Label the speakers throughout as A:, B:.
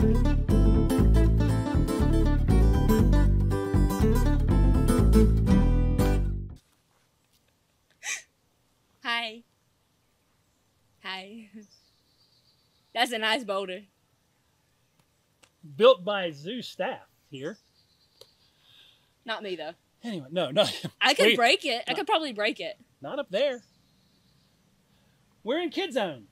A: Hi. Hi. That's a nice boulder.
B: Built by zoo staff here.
A: Not me, though.
B: Anyway, no.
A: I could break it. I could probably break it.
B: Not up there. We're in Kid Zone.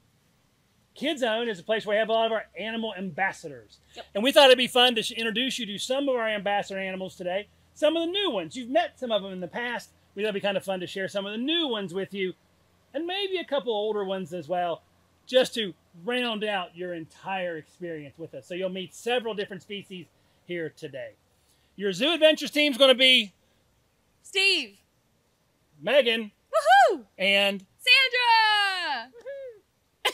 B: Kid Zone is a place where we have a lot of our animal ambassadors. Yep. And we thought it'd be fun to introduce you to some of our ambassador animals today. Some of the new ones. You've met some of them in the past. We thought it'd be kind of fun to share some of the new ones with you. And maybe a couple older ones as well, just to round out your entire experience with us. So you'll meet several different species here today. Your Zoo Adventures team is going to be
A: Steve,
B: Megan,
A: woohoo,
B: and
A: Sandra. Woohoo.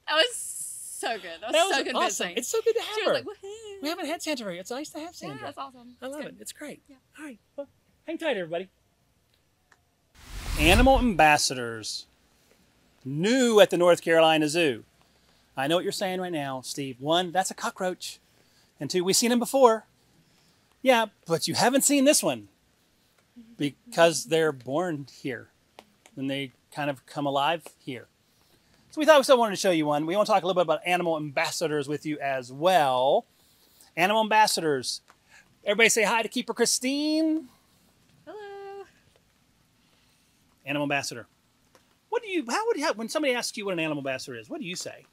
A: That was so good. That was so good
B: awesome.
A: visiting.
B: It's so good to have
A: she
B: her.
A: was like, woohoo.
B: We haven't had Sandra very. It's nice to have Sandra.
A: Yeah, that's awesome.
B: I love it. It's great.
A: Yeah.
B: All right. Well, hang tight, everybody. Animal ambassadors. New at the North Carolina Zoo. I know what you're saying right now, Steve. One, that's a cockroach. And two, we've seen him before. Yeah, but you haven't seen this one because they're born here and they kind of come alive here. So we thought we still wanted to show you one. We want to talk a little bit about animal ambassadors with you as well. Animal ambassadors. Everybody say hi to Keeper Christine.
A: Hello.
B: Animal ambassador. When somebody asks you what an animal ambassador is, what do you say?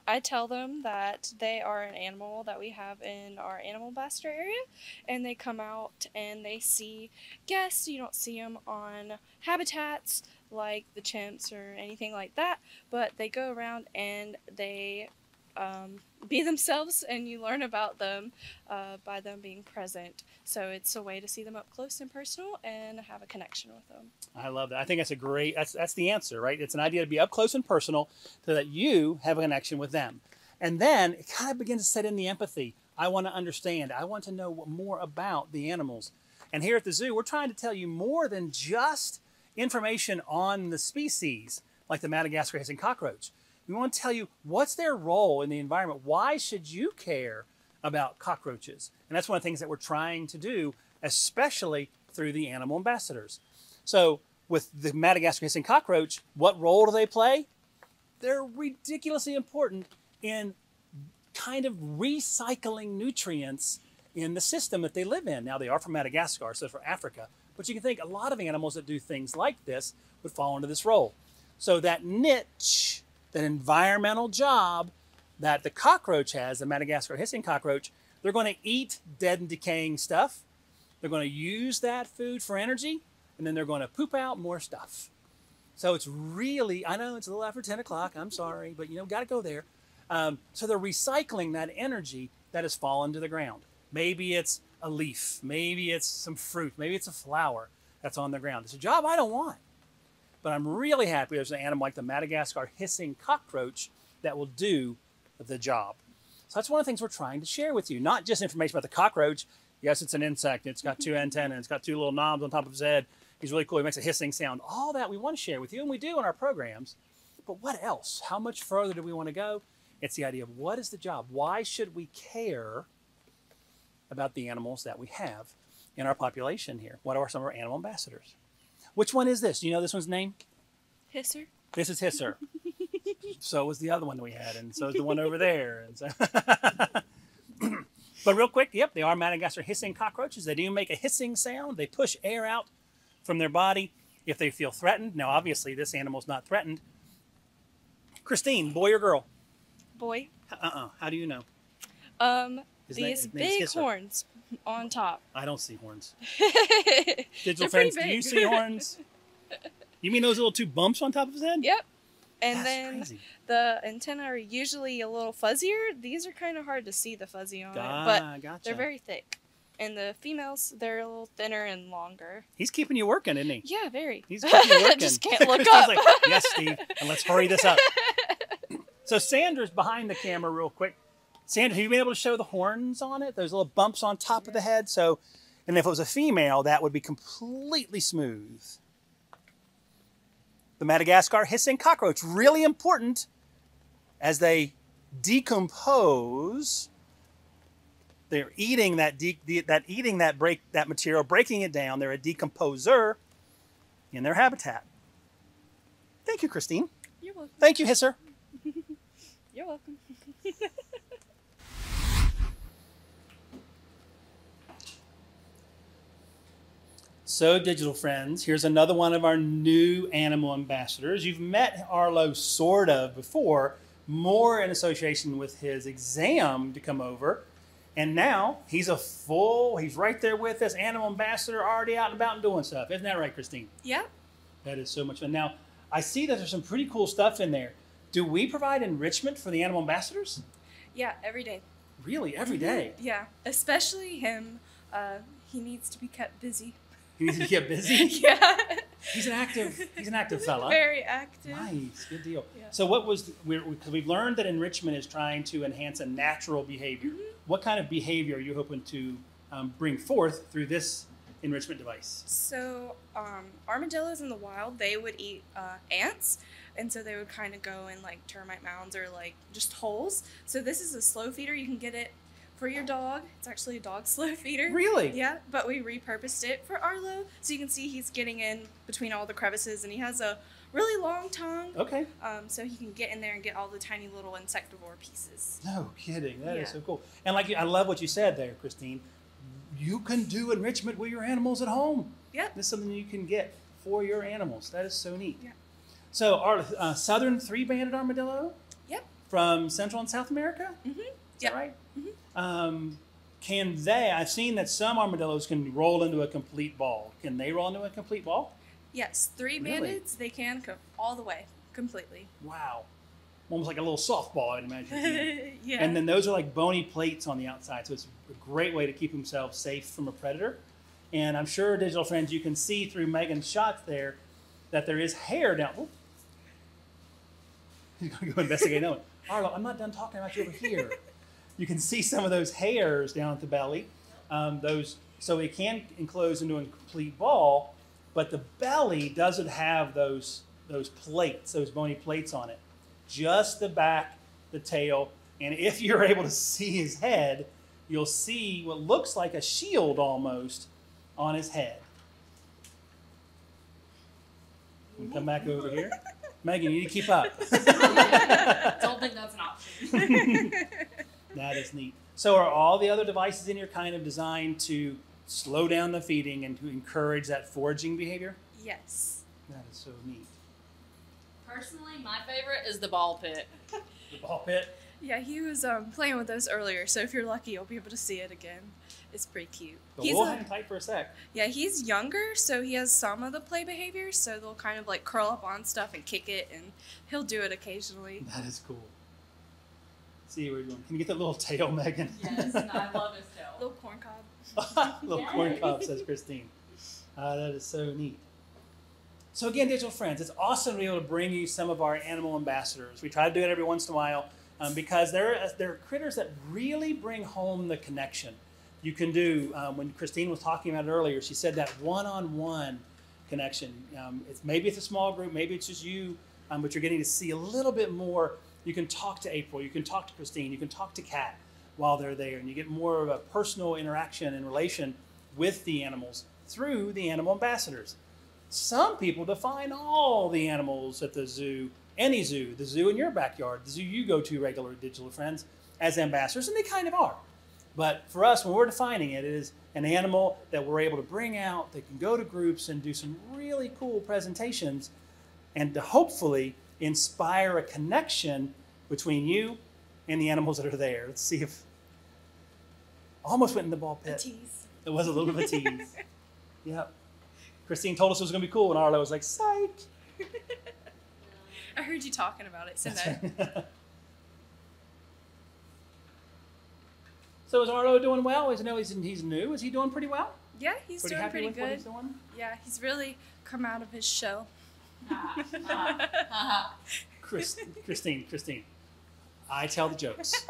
C: I tell them that they are an animal that we have in our animal ambassador area, and they come out and they see guests. You don't see them on habitats like the chimps or anything like that, but they go around and they be themselves, and you learn about them by them being present. So it's a way to see them up close and personal and have a connection with them.
B: I love that. I think that's the answer, right? It's an idea to be up close and personal so that you have a connection with them. And then it kind of begins to set in the empathy. I want to understand. I want to know more about the animals. And here at the zoo, we're trying to tell you more than just information on the species, like the Madagascar hissing cockroach. We want to tell you what's their role in the environment. Why should you care about cockroaches? And that's one of the things that we're trying to do, especially through the animal ambassadors. So with the Madagascar hissing cockroach, what role do they play? They're ridiculously important in kind of recycling nutrients in the system that they live in. Now, they are from Madagascar, so for Africa, but you can think a lot of animals that do things like this would fall into this role. So that niche, that environmental job that the cockroach has, the Madagascar hissing cockroach, they're going to eat dead and decaying stuff. They're going to use that food for energy, and then they're going to poop out more stuff. So it's really, I know it's a little after 10 o'clock, I'm sorry, but got to go there. So they're recycling that energy that has fallen to the ground. Maybe it's a leaf, maybe it's some fruit, maybe it's a flower that's on the ground. It's a job I don't want. But I'm really happy there's an animal like the Madagascar hissing cockroach that will do the job. So that's one of the things we're trying to share with you. Not just information about the cockroach. Yes, it's an insect. It's got 2 antennae. It's got 2 little knobs on top of his head. He's really cool. He makes a hissing sound. All that we want to share with you, and we do in our programs. But what else? How much further do we want to go? It's the idea of what is the job? Why should we care about the animals that we have in our population here? What are some of our animal ambassadors? Which one is this? Do you know this one's name?
C: Hisser.
B: This is Hisser. So was the other one we had, and so is the one over there. And so but real quick, yep, they are Madagascar hissing cockroaches. They do make a hissing sound. They push air out from their body if they feel threatened. Now, obviously, this animal's not threatened. Christine, boy or girl?
C: Boy.
B: How do you know?
C: These big horns on top.
B: I don't see horns. Digital
C: They're
B: friends,
C: pretty
B: do you
C: big.
B: see horns? You mean those little 2 bumps on top of his head?
C: Yep. And
B: That's
C: then
B: crazy.
C: the antennae are usually a little fuzzier. These are kind of hard to see the fuzzy on it, but
B: gotcha.
C: they're very thick. And the females, they're a little thinner and longer.
B: He's keeping you working, isn't he?
C: Yeah, very.
B: He's keeping you working.
C: Just can't look
B: Christine's
C: up.
B: like, yes, Steve, and let's hurry this up. So Sandra's behind the camera real quick. Sandra, have you been able to show the horns on it? Those little bumps on top of the head? So, and if it was a female, that would be completely smooth. The Madagascar hissing cockroach, really important as they decompose. They're eating that material, breaking it down. They're a decomposer in their habitat. Thank you, Christine.
C: You're welcome.
B: Thank you, Hisser.
C: You're welcome.
B: So, digital friends, here's another one of our new animal ambassadors. You've met Arlo sort of before, more in association with his exam to come over. And now he's right there with us, animal ambassador, already out and about and doing stuff. Isn't that right, Christine?
C: Yeah.
B: That is so much fun. Now, I see that there's some pretty cool stuff in there. Do we provide enrichment for the animal ambassadors?
C: Yeah, every day.
B: Really, every day?
C: Yeah, especially him. He needs to be kept busy.
B: He needs to get busy?
C: Yeah.
B: He's an active fella.
C: Very active.
B: Nice, good deal.
C: Yeah.
B: So we've learned that enrichment is trying to enhance a natural behavior.
C: Mm-hmm.
B: What kind of behavior are you hoping to bring forth through this enrichment device?
C: So armadillos in the wild, they would eat ants, and so they would kind of go in like termite mounds or like just holes. So this is a slow feeder. You can get it for your dog. It's actually a dog slow feeder.
B: Really?
C: Yeah, but we repurposed it for Arlo, so you can see he's getting in between all the crevices, and he has a really long tongue.
B: Okay.
C: So he can get in there and get all the tiny little insectivore pieces.
B: No kidding. That is
C: Yeah.
B: so cool. And I love what you said there, Christine. You can do enrichment with your animals at home.
C: Yep.
B: This is something you can get for your animals. That is so neat.
C: Yeah.
B: So our southern three-banded armadillo
C: Yep.
B: from Central and South America?
C: Mm-hmm.
B: Is
C: Yep.
B: that right? I've seen that some armadillos can roll into a complete ball. Can they roll into a complete ball?
C: Yes, three-bandeds, they can go all the way, completely.
B: Wow. Almost like a little softball, I'd imagine.
C: Yeah.
B: And then those are like bony plates on the outside, so it's a great way to keep themselves safe from a predator. And I'm sure, digital friends, you can see through Megan's shots there that there is hair down. Oh. He's going to go investigate that one. Arlo, I'm not done talking about you over here. You can see some of those hairs down at the belly. So it can enclose into a complete ball, but the belly doesn't have those plates, those bony plates on it. Just the back, the tail, and if you're able to see his head, you'll see what looks like a shield almost on his head. We'll come back over here. Megan, you need to keep up.
A: Don't think that's an option.
B: That is neat. So are all the other devices in here kind of designed to slow down the feeding and to encourage that foraging behavior?
C: Yes.
B: That is so neat.
A: Personally, my favorite is the ball pit.
B: The ball pit?
C: Yeah, he was playing with those earlier, so if you're lucky, you'll be able to see it again. It's pretty cute.
B: But we'll hang tight for a sec.
C: Yeah, he's younger, so he has some of the play behaviors, so they'll kind of like curl up on stuff and kick it, and he'll do it occasionally.
B: That is cool. See where you're going. Can you get that little tail, Megan?
A: Yes, and I love his tail.
C: Little corn cob.
B: Little corn cob, says Christine. That is so neat. So again, digital friends, it's awesome to be able to bring you some of our animal ambassadors. We try to do it every once in a while because they're critters that really bring home the connection. You can do, when Christine was talking about it earlier, she said that one-on-one connection. Maybe it's a small group, maybe it's just you, but you're getting to see a little bit more. You can talk to April, you can talk to Christine, you can talk to Kat while they're there, and you get more of a personal interaction and relation with the animals through the animal ambassadors. Some people define all the animals at the zoo, any zoo, the zoo in your backyard, the zoo you go to regularly, digital friends, as ambassadors, and they kind of are. But for us, when we're defining it, it is an animal that we're able to bring out, that can go to groups and do some really cool presentations, and to hopefully inspire a connection between you and the animals that are there. Let's see if... Almost went in the ball pit.
C: A tease.
B: It was a little bit of a tease. Yep. Christine told us it was going to be cool, and Arlo was like, psych!
C: I heard you talking about it, so
B: That's
C: no.
B: right. So is Arlo doing well? I know he's new. Is he doing pretty well?
C: Yeah, he's doing
B: happy
C: pretty
B: with what
C: good.
B: he's doing?
C: Yeah, he's really come out of his shell.
B: Christine, I tell the jokes.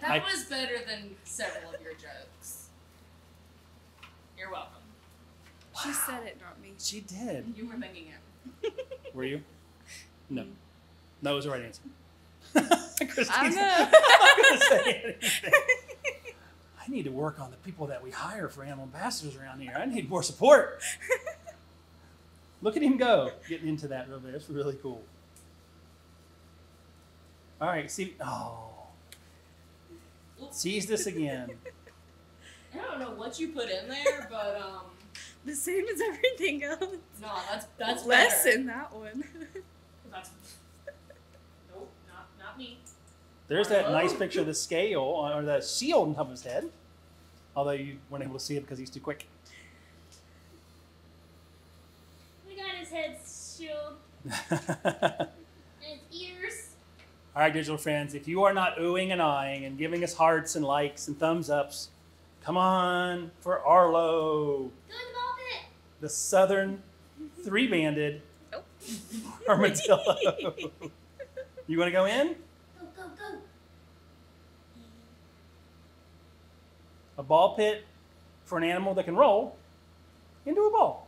A: That was better than several of your jokes. You're welcome.
C: She said it, not me.
B: She did.
A: You were thinking it.
B: Were you? No. No was the right answer. Christine's
A: know.
B: I'm not going to say anything. I need to work on the people that we hire for animal ambassadors around here. I need more support. Look at him go, getting into that real bit. It's really cool. All right, see. Oh. Sees this again.
D: I don't know what you put in there, but
C: The same as everything else.
D: no, that's
C: less
D: better.
C: in that one.
D: That's nope, not me.
B: There's that nice picture of the scale or the shield on top of his head. Although you weren't able to see it because he's too quick.
D: We got his head shield and his ears.
B: All right, digital friends, if you are not oohing and eyeing and giving us hearts and likes and thumbs ups, come on for Arlo,
D: Go in the ball pit.
B: the southern three-banded
C: Nope.
B: armadillo. You want to go in?
D: Go, go, go.
B: A ball pit for an animal that can roll into a ball.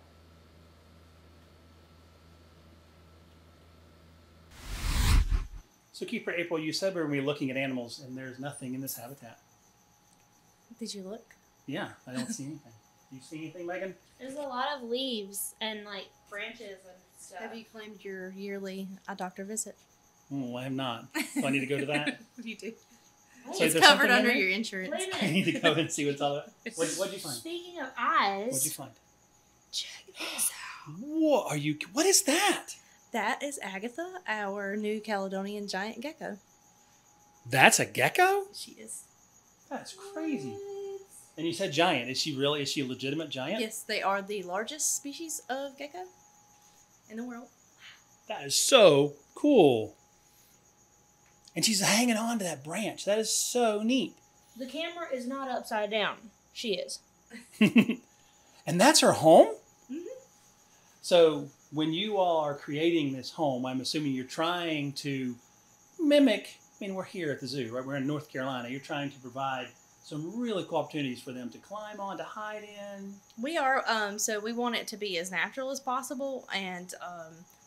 B: So, Keeper April, you said we were going to be looking at animals, and there's nothing in this habitat.
C: Did you look?
B: Yeah, I don't see anything. Do you see anything, Megan?
D: There's a lot of leaves and like branches and stuff.
C: Have you claimed your yearly doctor visit?
B: Oh, I have not. So I need to go to that.
C: You do.
B: So is
C: It's
B: there
C: covered
B: something in
C: under
B: there?
C: your insurance.
D: Wait a
B: I
D: minute.
B: need to go and see what it's all about. What'd you find?
D: Speaking of eyes,
B: What'd you find?
C: Check this out.
B: What is that?
C: That is Agatha, our New Caledonian giant gecko.
B: That's a gecko?
C: She is.
B: That's crazy. And you said giant. Is she a legitimate giant?
C: Yes, they are the largest species of gecko in the world.
B: That is so cool. And she's hanging on to that branch. That is so neat.
D: the camera is not upside down. She is.
B: And that's her home?
C: Mhm.
B: So when you all are creating this home, I'm assuming you're trying to mimic, I mean, we're here at the zoo, right? We're in North Carolina. You're trying to provide some really cool opportunities for them to climb on, to hide in.
C: We are, so we want it to be as natural as possible and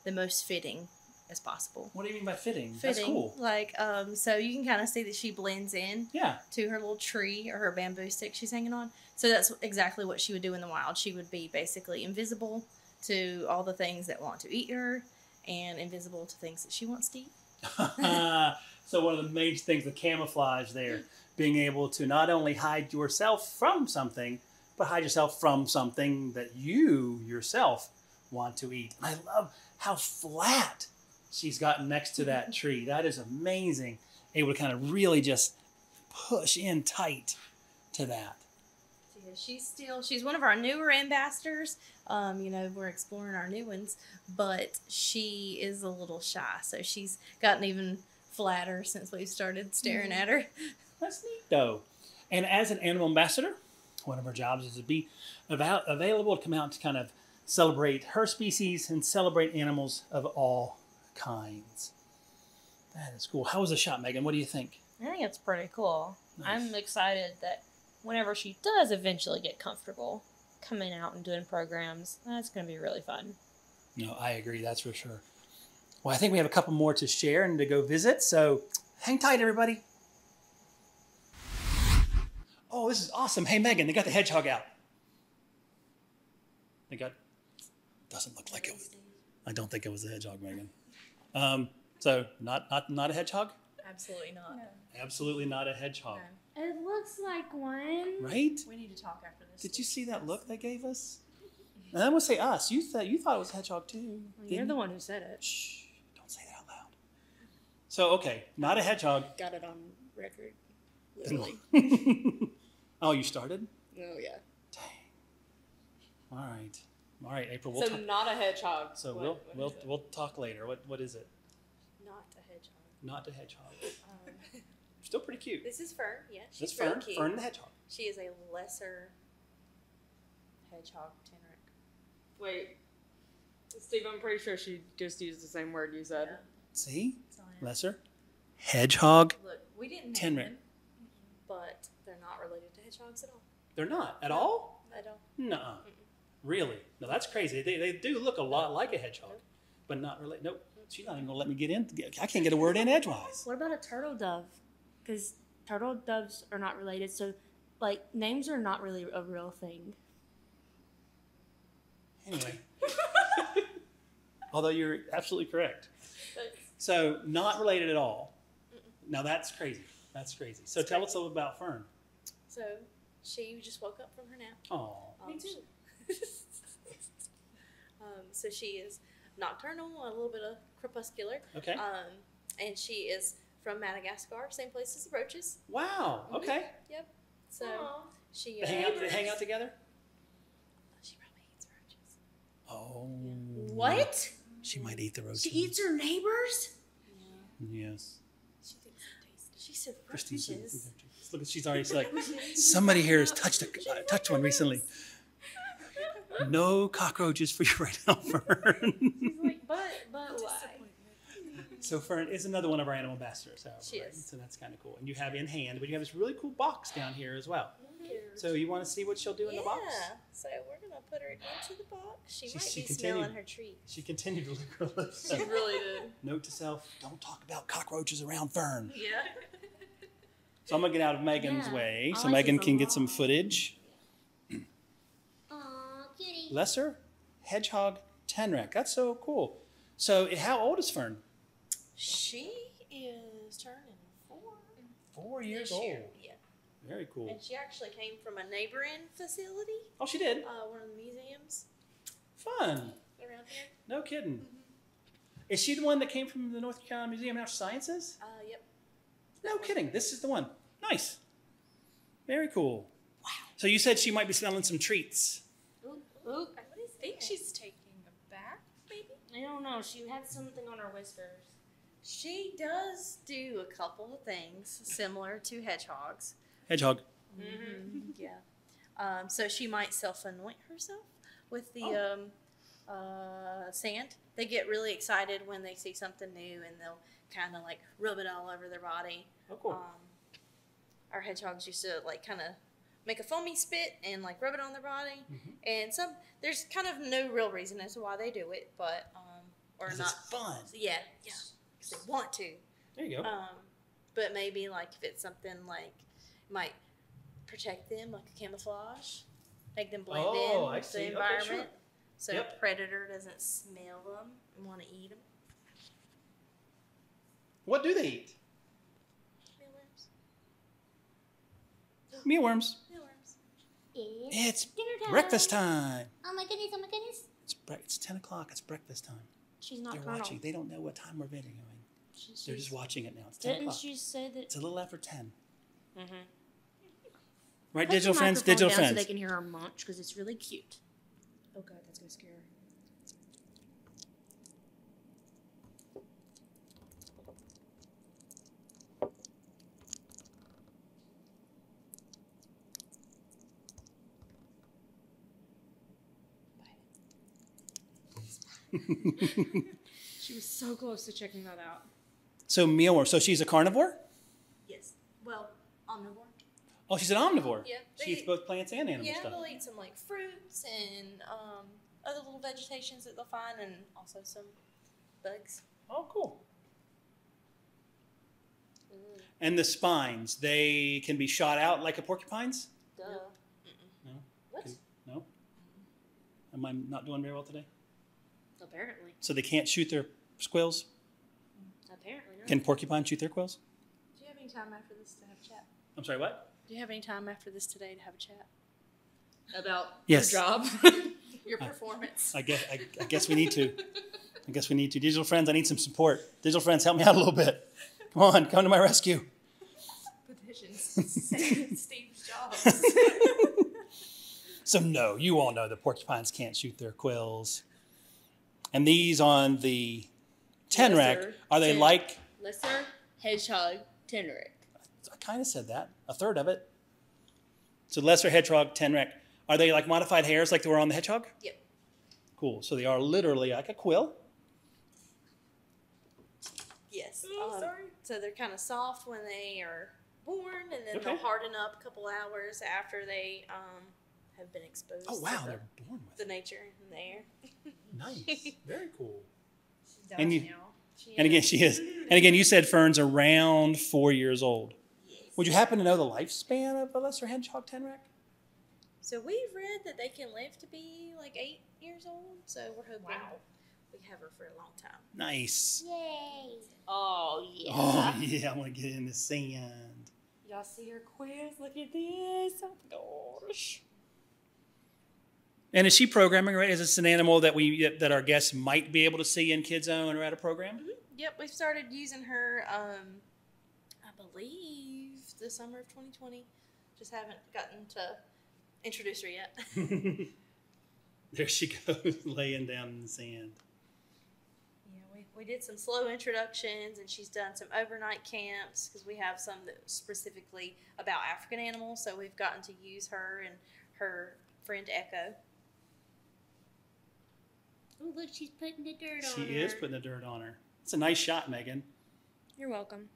C: the most fitting as possible.
B: What do you mean by fitting? That's
C: Fitting,
B: cool.
C: like, so you can kind of see that she blends in
B: Yeah.
C: to her little tree or her bamboo stick she's hanging on. So that's exactly what she would do in the wild. She would be basically invisible to all the things that want to eat her and invisible to things that she wants to eat.
B: So one of the main things, the camouflage there, being able to not only hide yourself from something, but hide yourself from something that you yourself want to eat. And I love how flat she's gotten next to that tree. That is amazing. Able to kind of really just push in tight to that.
C: She's one of our newer ambassadors. We're exploring our new ones, but she is a little shy. So she's gotten even flatter since we started staring at her.
B: That's neat, though. And as an animal ambassador, one of our jobs is to be available to come out to kind of celebrate her species and celebrate animals of all kinds. That is cool. How was the shot, Megan? What do you think?
D: I think it's pretty cool.
B: Nice.
D: I'm excited that whenever she does eventually get comfortable coming out and doing programs, that's going to be really fun.
B: No, I agree. That's for sure. Well, I think we have a couple more to share and to go visit. So hang tight, everybody. Oh, this is awesome. Hey, Megan, they got the hedgehog out. Doesn't look like it was. I don't think it was a hedgehog, Megan. So not a hedgehog?
C: Absolutely not.
B: Absolutely not a hedgehog.
D: It looks like one.
B: Right?
C: We need to talk after this.
B: Did you see that look they gave us? And I'm going to say us. You thought it was a hedgehog too.
C: You're
B: didn't
C: the
B: you?
C: one who said it.
B: Shh. Don't say that out loud. So, okay. Not a hedgehog.
C: Got it on record. Literally.
B: Oh, you started?
C: Oh, yeah.
B: Dang. All right, April.
A: So not a hedgehog.
B: So
A: What
B: we'll talk later. What is it?
C: Not a hedgehog.
B: Not a hedgehog. Still pretty cute.
C: This is Fern. Yeah,
B: That's
C: she's really
B: Fern.
C: cute.
B: Fern the hedgehog.
C: She is a lesser hedgehog teneric.
A: Wait, Steve, I'm pretty sure she just used the same word you said.
B: See?
C: It's not him.
B: Lesser. Hedgehog.
C: Look, we didn't
B: Teneric.
C: name them, but they're not related to hedgehogs at all.
B: They're not at all?
C: At all.
B: Nuh-uh. Really? No, that's crazy. They do look a lot like a hedgehog, but not really. Nope. She's not even gonna let me get in. I can't get a word in edgewise.
D: What about a turtle dove? Because turtle doves are not related, so like names are not really a real thing.
B: Anyway. Although you're absolutely correct. So not related at all. Now that's crazy. That's crazy. So tell us a little about Fern.
A: So she just woke up from her nap.
B: Oh.
A: Me too. So she is nocturnal, a little bit of crepuscular.
B: Okay.
A: And she is from Madagascar, same place as the roaches.
B: Wow. Okay.
A: Yep. So she
B: They hang out together?
A: She probably eats roaches.
B: Oh.
D: What?
B: She might eat the roaches.
D: She eats her neighbors?
B: Yes.
A: She thinks they're tasty. She said
B: Christine's
A: roaches.
B: look, she's already like, somebody here has touched one recently. No cockroaches for you right now, Fern.
D: She's like, but why?
B: So Fern is another one of our animal ambassadors, however,
A: She
B: right?
A: is.
B: So that's kind of cool. And you have in hand, but you have this really cool box down here as well. So you want to see what she'll do in the box?
A: Yeah. So we're gonna put her into the box. She might
B: she
A: be
B: continued.
A: smelling her treats.
B: She continued to lick her lips.
A: She really did.
B: Note to self, don't talk about cockroaches around Fern.
A: Yeah.
B: So I'm going to get out of Megan's
D: Yeah.
B: way
D: I
B: so
D: like
B: Megan
D: this a
B: can get some
D: lot.
B: footage.
D: Aw, kitty.
B: Lesser hedgehog tenrec. That's so cool. So how old is Fern?
A: She is turning 4
B: 4 years
A: this
B: old.
A: year. Yeah.
B: Very cool.
A: And she actually came from a neighboring facility,
B: Oh, she did?
A: one of the museums
B: Fun.
A: around here.
B: No kidding. Is she the one that came from the North Carolina Museum of Natural Sciences?
A: Yep.
B: No kidding. This is the one. Nice. Very cool. Wow. So you said she might be smelling some treats.
D: Ooh.
A: I think she's taking a bath, maybe?
D: I don't know. She had something on her whiskers.
A: She does do a couple of things similar to hedgehogs.
B: Hedgehog.
A: Yeah. So she might self-anoint herself with the sand. They get really excited when they see something new, and they'll kind of like rub it all over their body.
B: Oh, cool.
A: Our hedgehogs used to like kind of make a foamy spit and like rub it on their body. And there's kind of no real reason as to why they do it, but or
B: 'Cause
A: not.
B: it's fun.
A: Yeah, because they want to.
B: There you go.
A: But maybe like if it's something like might protect them, like a camouflage, make them blend in
B: I
A: with
B: see.
A: the
B: Okay,
A: environment,
B: sure.
A: so
B: Yep.
A: a predator doesn't smell them and want to eat them.
B: What do they eat?
A: Mealworms.
B: Mealworms.
A: Mealworms.
B: It's
D: dinner time.
B: breakfast time.
D: Oh my goodness, oh my goodness.
B: It's 10 o'clock. It's breakfast time.
D: She's
B: They're
D: nocturnal.
B: watching. They don't know what time we're videoing. They're just watching it now. It's 10
D: Didn't
B: o'clock.
D: she say that?
B: It's a little after 10.
D: Mm-hmm.
B: Right, digital friends? Digital
D: So
B: friends.
D: they can hear her munch because it's really cute. Oh god, that's gonna scare her. She was so close to checking that out.
B: So mealworm. So she's a carnivore?
A: Yes. Well, omnivore.
B: Oh, she's an omnivore.
A: Yeah,
B: She
A: they
B: eats
A: eat-
B: both plants and animal
A: Yeah,
B: stuff.
A: they'll eat some like fruits and other little vegetations that they'll find, and also some bugs.
B: Oh, cool. And the spines, they can be shot out like a porcupine's?
A: Duh.
B: No?
A: What?
B: No? Am I not doing very well today?
D: Apparently.
B: So they can't shoot their quills?
D: Apparently not.
B: Can porcupines shoot their quills?
A: Do you have any time after this to have a chat?
B: I'm sorry, what?
A: Do you have any time after this today to have a chat?
D: About
B: Yes.
D: her job.
A: Your performance.
B: I guess we need to. I guess we need to. Digital friends, I need some support. Digital friends, help me out a little bit. Come on, come to my rescue.
A: Petitions. Steve's job.
B: So no, you all know that porcupines can't shoot their quills. And these on the tenrec,
D: Lesser
B: are they
D: ten-
B: like,
D: Lesser hedgehog tenrec.
B: I kind of said that, a third of it. So lesser hedgehog, tenrec, are they like modified hairs like they were on the hedgehog?
A: Yep.
B: Cool, so they are literally like a quill.
A: Yes.
D: Sorry.
A: So they're kind of soft when they are born, and then
B: Okay.
A: they'll harden up a couple hours after they have been exposed
B: Oh wow,
A: to
B: they're born with
A: the
B: it.
A: nature in the air.
B: Nice, very cool.
C: She does
B: And you-
C: now.
B: And again, she is. And again, you said Fern's around 4 years old.
A: Yes.
B: Would you happen to know the lifespan of a lesser hedgehog tenrec?
A: So we've read that they can live to be like 8 years old. So we're hoping we have her for a long time.
B: Nice.
A: Yay! Oh yeah.
B: Oh yeah, I want to get in the sand.
C: Y'all see her quiz? Look at this. Oh my gosh.
B: And is she programming, right? Is this an animal that our guests might be able to see in Kids Zone or at a program?
A: Mm-hmm. Yep, we've started using her, I believe, the summer of 2020. Just haven't gotten to introduce her yet.
B: There she goes, laying down in the sand.
A: Yeah, we did some slow introductions, and she's done some overnight camps because we have some that specifically about African animals. So we've gotten to use her and her friend Echo. Oh, look, she's putting the dirt on her.
B: She is putting the dirt on her. It's a nice shot, Megan.
C: You're welcome.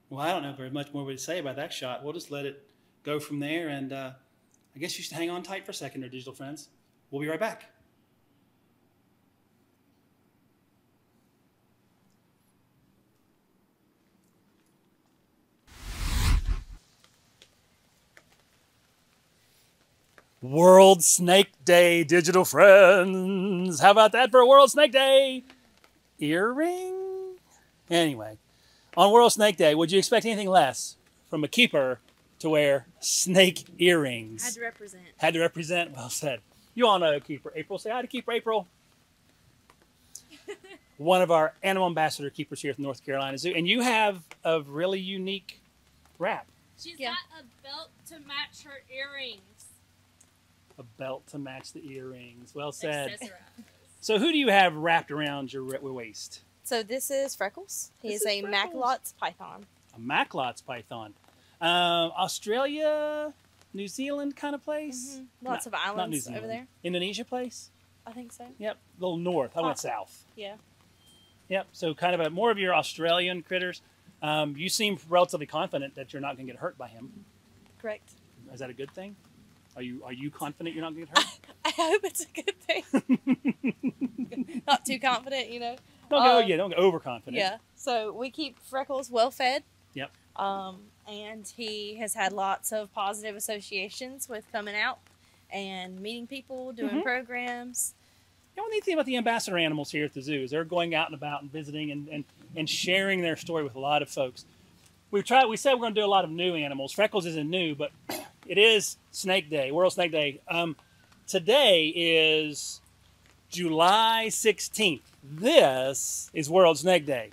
B: Well, I don't know very much more to say about that shot. We'll just let it go from there. And I guess you should hang on tight for a second there, digital friends. We'll be right back. World Snake Day, digital friends. How about that for World Snake Day? Earring? Anyway, on World Snake Day, would you expect anything less from a keeper to wear snake earrings?
A: Had to represent.
B: Had to represent? Well said. You all know Keeper April. Say hi to Keeper April. One of our animal ambassador keepers here at the North Carolina Zoo. And you have a really unique wrap.
E: She's got a belt to match her earrings.
B: A belt to match the earrings. Well said.
E: Accessorized.
B: So who do you have wrapped around your waist?
C: So this is Freckles. He is a Macklot's python.
B: A Macklot's python. Australia, New Zealand kind of place?
C: Mm-hmm. Lots of islands
B: not New Zealand.
C: over there.
B: Indonesia place?
C: I think so.
B: Yep, a little north. I went south.
C: Yeah.
B: Yep, so kind of more of your Australian critters. You seem relatively confident that you're not going to get hurt by him.
C: Correct.
B: Is that a good thing? Are you confident you're not going to get hurt?
C: I hope it's a good thing. Not too confident, you know.
B: Don't go overconfident.
C: Yeah. So we keep Freckles well fed.
B: Yep.
C: And he has had lots of positive associations with coming out and meeting people, doing programs.
B: You know, the neat thing about the ambassador animals here at the zoo is they're going out and about and visiting and sharing their story with a lot of folks. We said we're going to do a lot of new animals. Freckles isn't new, but it is Snake Day, World Snake Day. Today is July 16th. This is World Snake Day,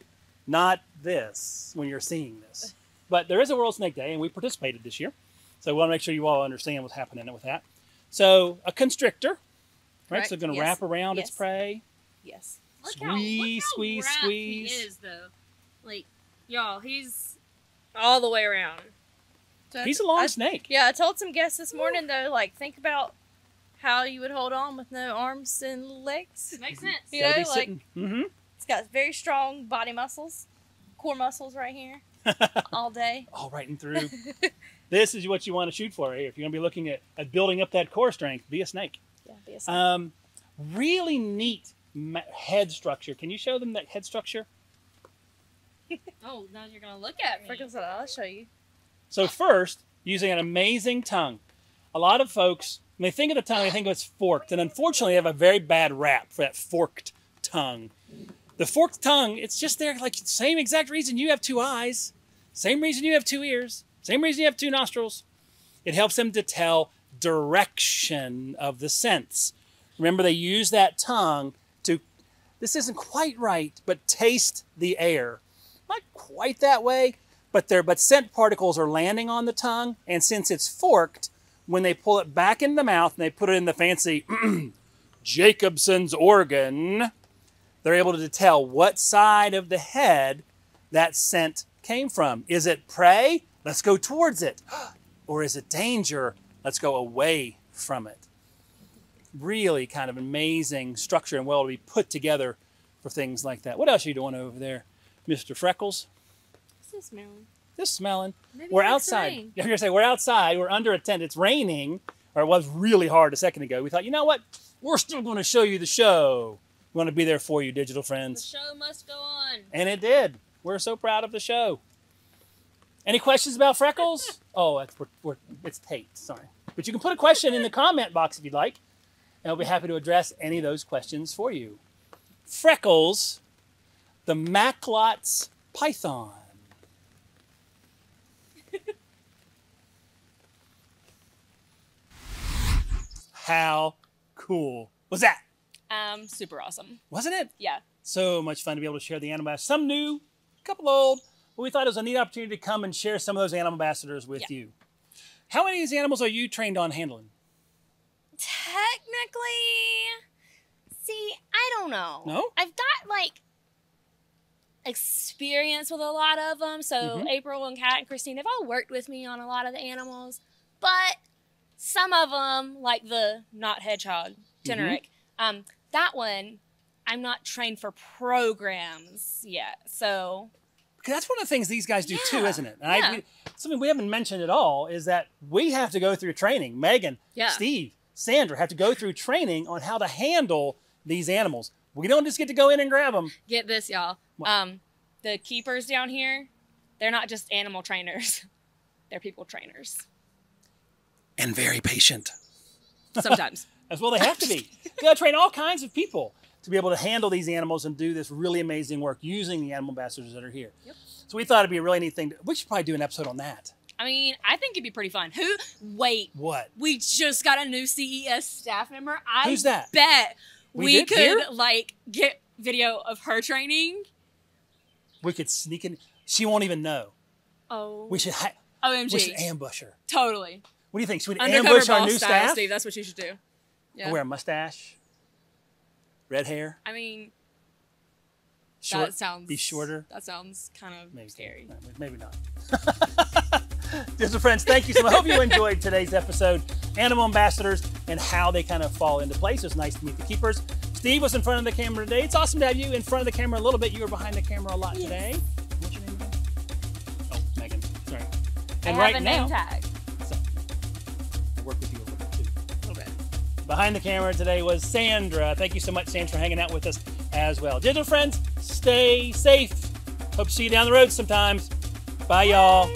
B: not this when you're seeing this. But there is a World Snake Day, and we participated this year. So we want to make sure you all understand what's happening with that. So a constrictor, right?
C: Correct.
B: So going to wrap around its prey.
C: Yes.
B: Squeeze, squeeze,
E: wrapped
B: squeeze.
E: He is though, like y'all, he's all the way around.
C: So
B: He's a long snake.
C: Yeah, I told some guests this morning though, like think about how you would hold on with no arms and legs.
E: Makes sense.
C: You know,
B: They'll be
C: like
B: sitting. Mm-hmm.
C: it's got very strong body muscles, core muscles right here, all day.
B: All right and through. This is what you want to shoot for here. If you're going to be looking at building up that core strength, be a snake.
C: Yeah, be a snake.
B: Really neat head structure. Can you show them that head structure?
E: Oh, now you're gonna look at me.
C: Freckles said, I'll show you.
B: So first, using an amazing tongue. A lot of folks, when they think of the tongue, they think it's forked. And unfortunately, they have a very bad rap for that forked tongue. The forked tongue, it's just there like the same exact reason you have two eyes. Same reason you have two ears. Same reason you have two nostrils. It helps them to tell direction of the sense. Remember, they use that tongue to, this isn't quite right, but taste the air. Not quite that way, but scent particles are landing on the tongue, and since it's forked, when they pull it back in the mouth and they put it in the fancy Jacobson's organ, they're able to tell what side of the head that scent came from. Is it prey? Let's go towards it. Or is it danger? Let's go away from it. Really kind of amazing structure and well to be put together for things like that. What else are you doing over there, Mr. Freckles?
C: What's this smelling?
B: Just smelling.
C: Maybe
B: We're
C: it's
B: outside.
C: rain.
B: You're going to say, we're outside. We're under a tent. It's raining. or it was really hard a second ago, we thought, you know what? We're still going to show you the show. We want to be there for you, digital
E: The
B: friends.
E: show must go on.
B: And it did. We're so proud of the show. Any questions about Freckles? Oh, it's Tate, sorry. But you can put a question in the comment box if you'd like, and I'll be happy to address any of those questions for you. Freckles, the Macklot's python. How cool was that?
C: Super awesome.
B: Wasn't it?
C: Yeah.
B: So much fun to be able to share the animal ambassadors. Some new, a couple old, but we thought it was a neat opportunity to come and share some of those animal ambassadors with you. How many of these animals are you trained on handling?
E: Technically, see, I don't know.
B: No?
E: I've got like experience with a lot of them. So April and Kat and Christine have all worked with me on a lot of the animals, but some of them, like the not hedgehog, Teneric, that one, I'm not trained for programs yet. So
B: Because that's one of the things these guys do too, isn't it? And
E: Yeah.
B: something we haven't mentioned at all is that we have to go through training. Megan, Steve, Sandra have to go through training on how to handle these animals. We don't just get to go in and grab them.
C: Get this, y'all.
B: What?
C: The keepers down here, they're not just animal trainers. They're people trainers.
B: And very patient.
C: Sometimes.
B: As well, they have to be. They got to train all kinds of people to be able to handle these animals and do this really amazing work using the animal ambassadors that are here.
C: Yep.
B: So we thought it'd be a really neat thing. We should probably do an episode on that.
C: I mean, I think it'd be pretty fun. Wait.
B: What?
C: We just got a new CES staff member.
B: Who's that?
C: Bet we
B: did?
C: could,
B: Here?
C: like, get video of her training.
B: We could sneak in. She won't even know.
C: Oh.
B: We should.
C: OMG.
B: We should ambush her.
C: Totally.
B: What do you think? Should we
C: Undercover
B: ambush our
C: boss
B: new
C: style,
B: staff?
C: Steve. That's what you should do. Yeah.
B: Wear a mustache, red hair,
C: I mean,
B: short.
C: that sounds...
B: Be shorter.
C: That sounds kind of scary.
B: Maybe not. Dear friends, thank you so much. I hope you enjoyed today's episode, Animal Ambassadors, and how they kind of fall into place. It's nice to meet the keepers. Steve was in front of the camera today. It's awesome to have you in front of the camera a little bit. You were behind the camera a lot today. What's your name again? Oh, Megan. Sorry. And
E: I have a name tag.
B: So, I'll work with you a little bit too.
C: A little bit.
B: Behind the camera today was Sandra. Thank you so much, Sandra, for hanging out with us as well. Digital friends, stay safe. Hope to see you down the road sometimes. Bye, y'all.